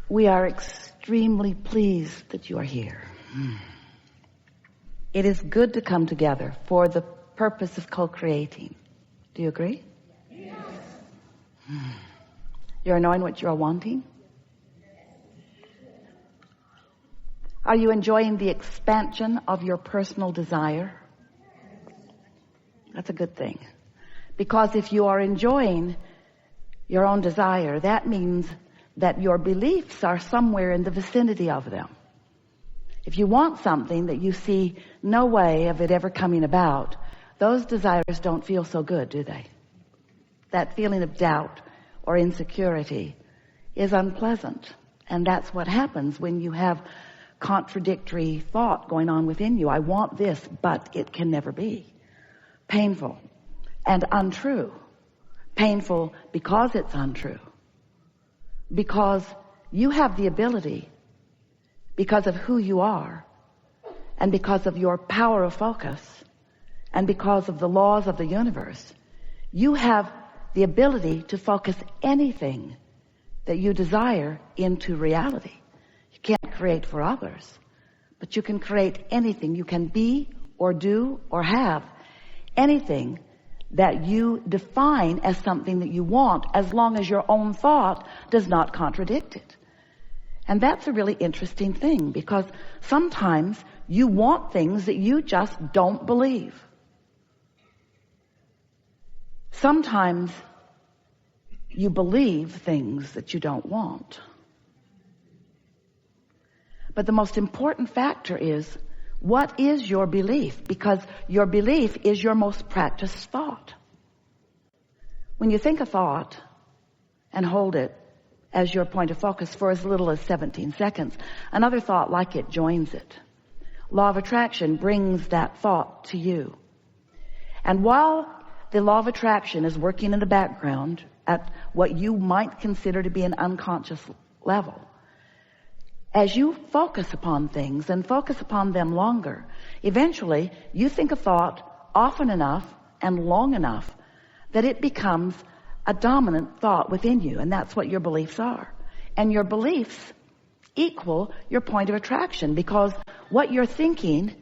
We are extremely pleased that you are here. It is good to come together for the purpose of co-creating. Do you agree? Yes. You're knowing what you're wanting? Are you enjoying the expansion of your personal desire? That's a good thing. Because if you are enjoying your own desire, that means that your beliefs are somewhere in the vicinity of them. If you want something that you see no way of it ever coming about, those desires don't feel so good, do they? That feeling of doubt or insecurity is unpleasant. And that's what happens when you have contradictory thought going on within you. I want this, but it can never be. Painful and untrue. Painful because it's untrue. Because you have the ability, because of who you are, and because of your power of focus, and because of the laws of the universe, you have the ability to focus anything that you desire into reality. You can't create for others, but you can create anything. You can be or do or have anything that you define as something that you want, as long as your own thought does not contradict it. And that's a really interesting thing, because sometimes you want things that you just don't believe. Sometimes you believe things that you don't want. But the most important factor is, what is your belief? Because your belief is your most practiced thought. When you think a thought and hold it as your point of focus for as little as 17 seconds, another thought like it joins it. Law of attraction brings that thought to you. And while the law of attraction is working in the background at what you might consider to be an unconscious level, as you focus upon things and focus upon them longer, eventually you think a thought often enough and long enough that it becomes a dominant thought within you. And that's what your beliefs are. And your beliefs equal your point of attraction, because what you're thinking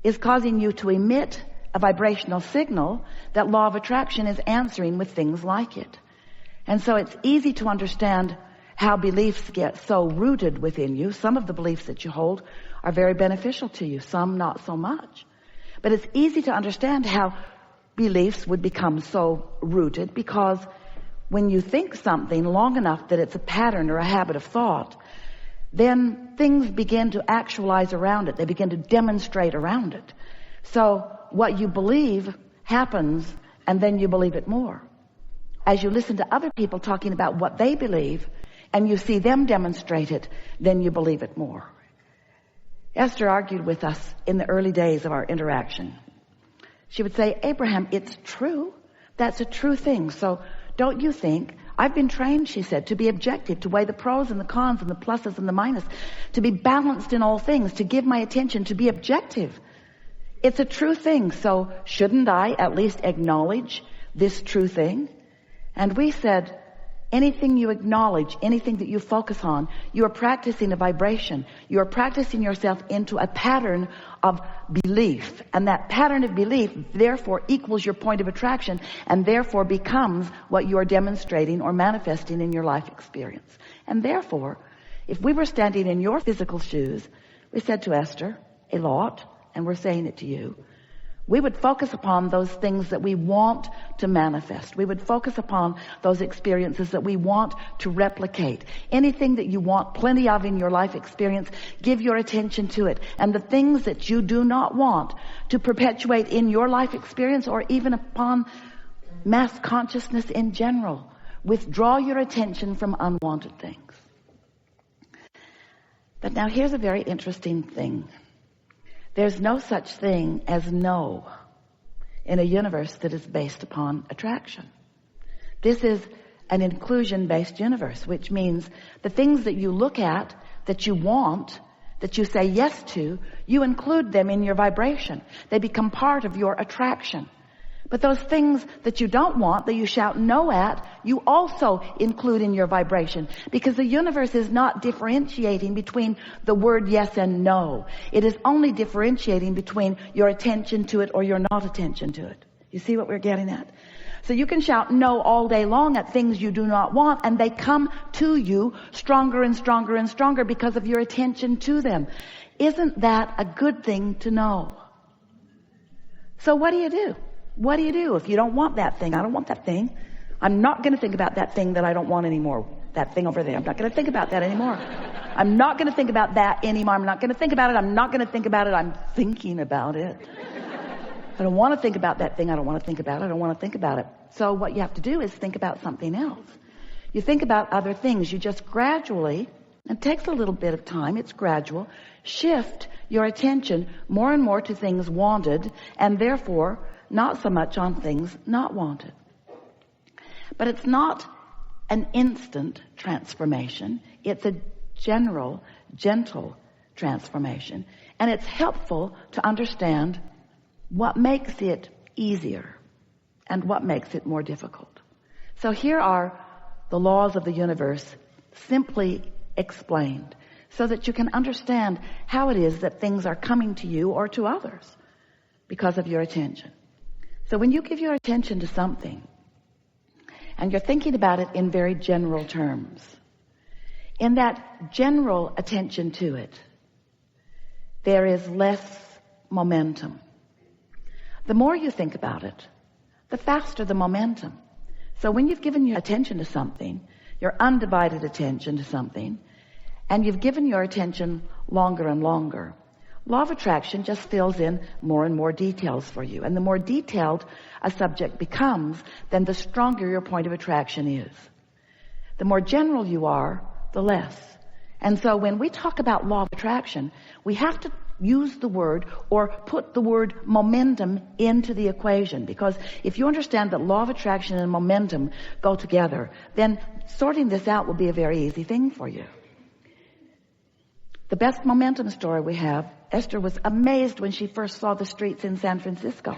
is causing you to emit a vibrational signal that law of attraction is answering with things like it. And so it's easy to understand how beliefs get so rooted within you. Some of the beliefs that you hold are very beneficial to you, some not so much. But it's easy to understand how beliefs would become so rooted, because when you think something long enough that it's a pattern or a habit of thought, then things begin to actualize around it. They begin to demonstrate around it. So what you believe happens, and then you believe it more. As you listen to other people talking about what they believe, and you see them demonstrate it, then you believe it more. Esther argued with us in the early days of our interaction. She would say, Abraham, it's true. That's a true thing. So don't you think? I've been trained, she said, to be objective, to weigh the pros and the cons and the pluses and the minus, to be balanced in all things, to give my attention, to be objective. It's a true thing. So shouldn't I at least acknowledge this true thing? And we said, anything you acknowledge, anything that you focus on, you are practicing a vibration. You are practicing yourself into a pattern of belief. And that pattern of belief, therefore, equals your point of attraction, and therefore becomes what you are demonstrating or manifesting in your life experience. And therefore, if we were standing in your physical shoes, we said to Esther a lot, and we're saying it to you, we would focus upon those things that we want to manifest. We would focus upon those experiences that we want to replicate. Anything that you want plenty of in your life experience, give your attention to it. And the things that you do not want to perpetuate in your life experience, or even upon mass consciousness in general, withdraw your attention from unwanted things. But now here's a very interesting thing. There's no such thing as no in a universe that is based upon attraction. This is an inclusion-based universe, which means the things that you look at, that you want, that you say yes to, you include them in your vibration. They become part of your attraction. But those things that you don't want, that you shout no at, you also include in your vibration. Because the universe is not differentiating between the word yes and no. It is only differentiating between your attention to it or your not attention to it. You see what we're getting at? So you can shout no all day long at things you do not want, and they come to you stronger and stronger and stronger because of your attention to them. Isn't that a good thing to know? So what do you do? What do you do if you don't want that thing? I don't want that thing. I'm not going to think about that thing that I don't want anymore. That thing over there. I'm not going to think about that anymore. I'm not going to think about that anymore. I'm not going to think about it. I'm not going to think about it. I'm thinking about it. I don't want to think about that thing. I don't want to think about it. I don't want to think about it. So what you have to do is think about something else. You think about other things. You just gradually, it takes a little bit of time, it's gradual, shift your attention more and more to things wanted, and therefore not so much on things not wanted. But it's not an instant transformation. It's a general, gentle transformation. And it's helpful to understand what makes it easier and what makes it more difficult. So here are the laws of the universe simply explained so that you can understand how it is that things are coming to you or to others because of your attention. So when you give your attention to something and you're thinking about it in very general terms, in that general attention to it, there is less momentum. The more you think about it, the faster the momentum. So when you've given your attention to something, your undivided attention to something, and you've given your attention longer and longer, law of attraction just fills in more and more details for you. And the more detailed a subject becomes, then the stronger your point of attraction is. The more general you are, the less. And so when we talk about law of attraction, we have to use the word or put the word momentum into the equation. Because if you understand that law of attraction and momentum go together, then sorting this out will be a very easy thing for you. The best momentum story we have, Esther was amazed when she first saw the streets in San Francisco.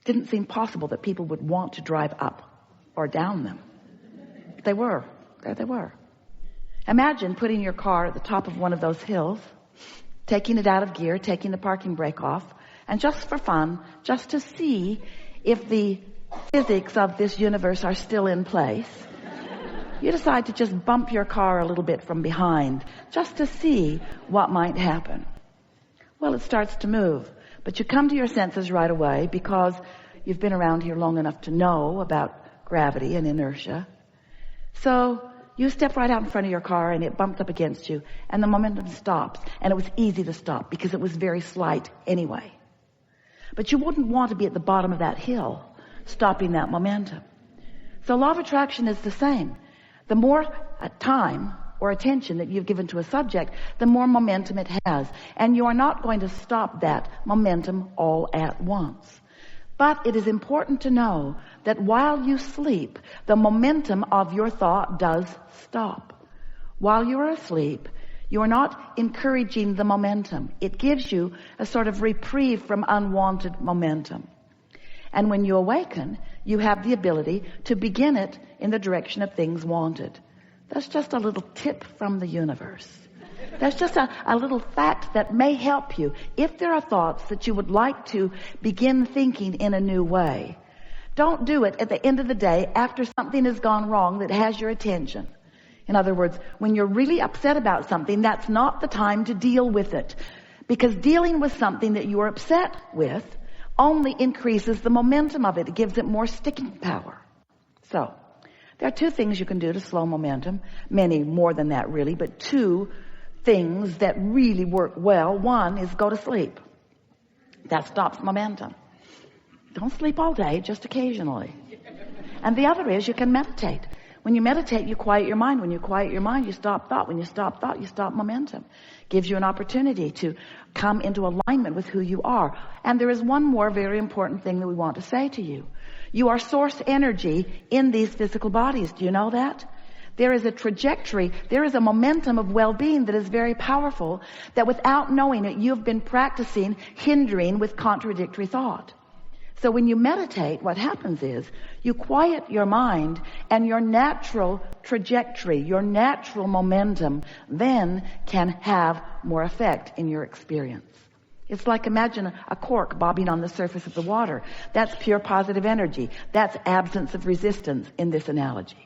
Didn't seem possible that people would want to drive up or down them. They were. There they were. Imagine putting your car at the top of one of those hills, taking it out of gear, taking the parking brake off, and just for fun, just to see if the physics of this universe are still in place, you decide to just bump your car a little bit from behind, just to see what might happen. Well, it starts to move, but you come to your senses right away because you've been around here long enough to know about gravity and inertia. So you step right out in front of your car and it bumped up against you and the momentum stops, and it was easy to stop because it was very slight anyway. But you wouldn't want to be at the bottom of that hill stopping that momentum. So law of attraction is the same. The more time or attention that you've given to a subject, the more momentum it has. And you are not going to stop that momentum all at once. But it is important to know that while you sleep, the momentum of your thought does stop. While you are asleep, you are not encouraging the momentum. It gives you a sort of reprieve from unwanted momentum. And when you awaken, you have the ability to begin it in the direction of things wanted. That's just a little tip from the universe. That's just a little fact that may help you. If there are thoughts that you would like to begin thinking in a new way, don't do it at the end of the day after something has gone wrong that has your attention. In other words, when you're really upset about something, that's not the time to deal with it. Because dealing with something that you are upset with only increases the momentum of it. It gives it more sticking power. So, there are two things you can do to slow momentum. Many more than that really, but two things that really work well. One is go to sleep. That stops momentum. Don't sleep all day, just occasionally. And the other is you can meditate. When you meditate, you quiet your mind. When you quiet your mind, you stop thought. When you stop thought, you stop momentum. Gives you an opportunity to come into alignment with who you are. And there is one more very important thing that we want to say to you. You are source energy in these physical bodies. Do you know that? There is a trajectory, there is a momentum of well-being that is very powerful, that without knowing it, you've been practicing hindering with contradictory thought. So when you meditate, what happens is you quiet your mind, and your natural trajectory, your natural momentum then can have more effect in your experience. It's like, imagine a cork bobbing on the surface of the water. That's pure positive energy. That's absence of resistance in this analogy.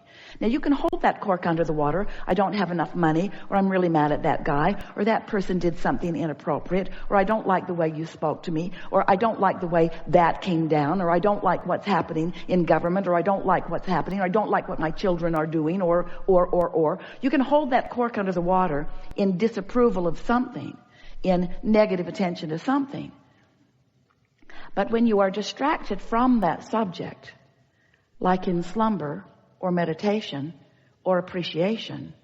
Now you can hold that cork under the water. I don't have enough money, or I'm really mad at that guy, or that person did something inappropriate, or I don't like the way you spoke to me, or I don't like the way that came down, or I don't like what's happening in government, or I don't like what's happening, or I don't like what my children are doing, or. You can hold that cork under the water in disapproval of something, in negative attention to something. But when you are distracted from that subject, like in slumber, or meditation, or appreciation,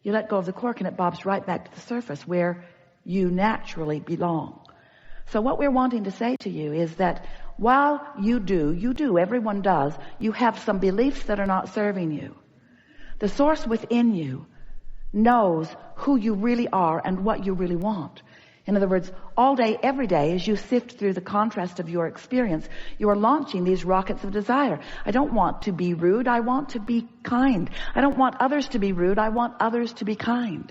you let go of the cork and it bobs right back to the surface where you naturally belong. So what we're wanting to say to you is that while you do, everyone does, you have some beliefs that are not serving you. The source within you knows who you really are and what you really want. In other words, all day, every day, as you sift through the contrast of your experience, you are launching these rockets of desire. I don't want to be rude. I want to be kind. I don't want others to be rude. I want others to be kind.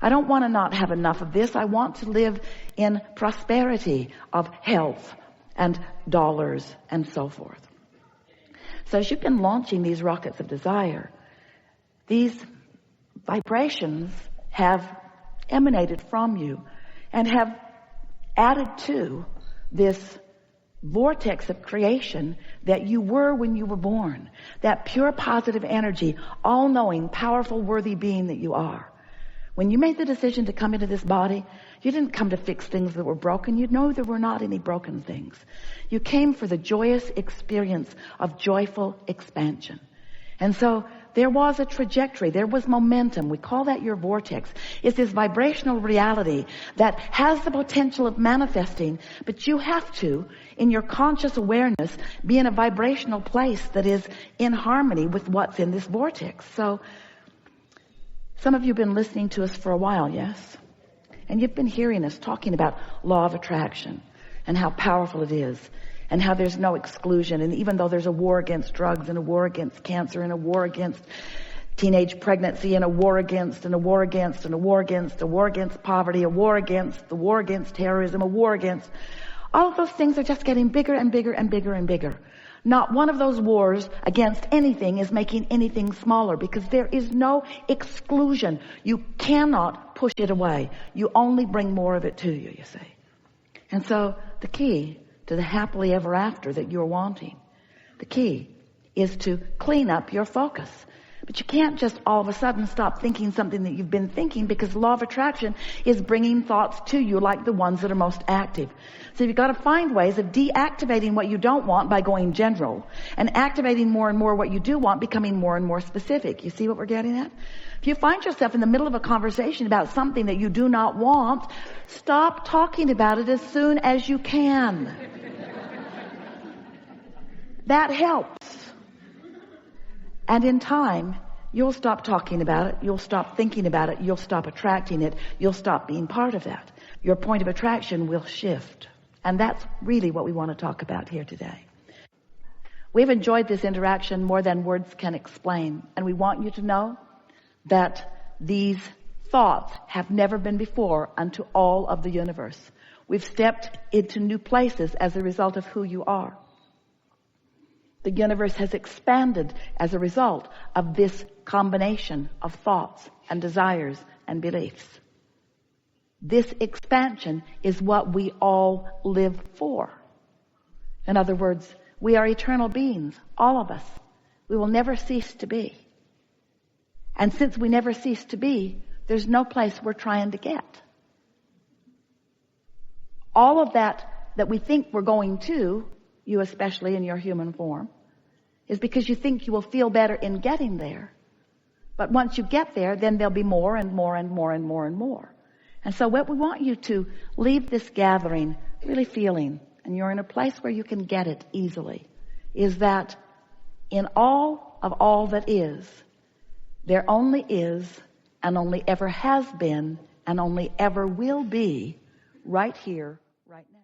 I don't want to not have enough of this. I want to live in prosperity of health and dollars and so forth. So as you've been launching these rockets of desire, these vibrations have emanated from you and have added to this vortex of creation that you were when you were born. That pure positive energy, all-knowing, powerful, worthy being that you are. When you made the decision to come into this body, you didn't come to fix things that were broken. You know there were not any broken things. You came for the joyous experience of joyful expansion. And so there was a trajectory. There was momentum. We call that your vortex. It's this vibrational reality that has the potential of manifesting, but you have to, in your conscious awareness, be in a vibrational place that is in harmony with what's in this vortex. So some of you have been listening to us for a while, yes? And you've been hearing us talking about law of attraction and how powerful it is, and how there's no exclusion. And even though there's a war against drugs, and a war against cancer, and a war against teenage pregnancy, and a war against, and a war against, and a war against, a war against poverty, a war against, the war against terrorism, a war against, all of those things are just getting bigger and bigger and bigger and bigger. Not one of those wars against anything is making anything smaller, because there is no exclusion. You cannot push it away. You only bring more of it to you, you see. And so the key to the happily ever after that you're wanting, the key is to clean up your focus. But you can't just all of a sudden stop thinking something that you've been thinking, because the law of attraction is bringing thoughts to you like the ones that are most active. So you've got to find ways of deactivating what you don't want by going general, and activating more and more what you do want, becoming more and more specific. You see what we're getting at? If you find yourself in the middle of a conversation about something that you do not want, stop talking about it as soon as you can. That helps. And in time, you'll stop talking about it. You'll stop thinking about it. You'll stop attracting it. You'll stop being part of that. Your point of attraction will shift. And that's really what we want to talk about here today. We've enjoyed this interaction more than words can explain. And we want you to know that these thoughts have never been before unto all of the universe. We've stepped into new places as a result of who you are. The universe has expanded as a result of this combination of thoughts and desires and beliefs. This expansion is what we all live for. In other words, we are eternal beings, all of us. We will never cease to be. And since we never cease to be, there's no place we're trying to get. All of that we think we're going to, you especially in your human form, is because you think you will feel better in getting there. But once you get there, then there'll be more and more and more and more and more. And so what we want you to leave this gathering really feeling, and you're in a place where you can get it easily, is that in all of all that is, there only is, and only ever has been, and only ever will be, right here, right now.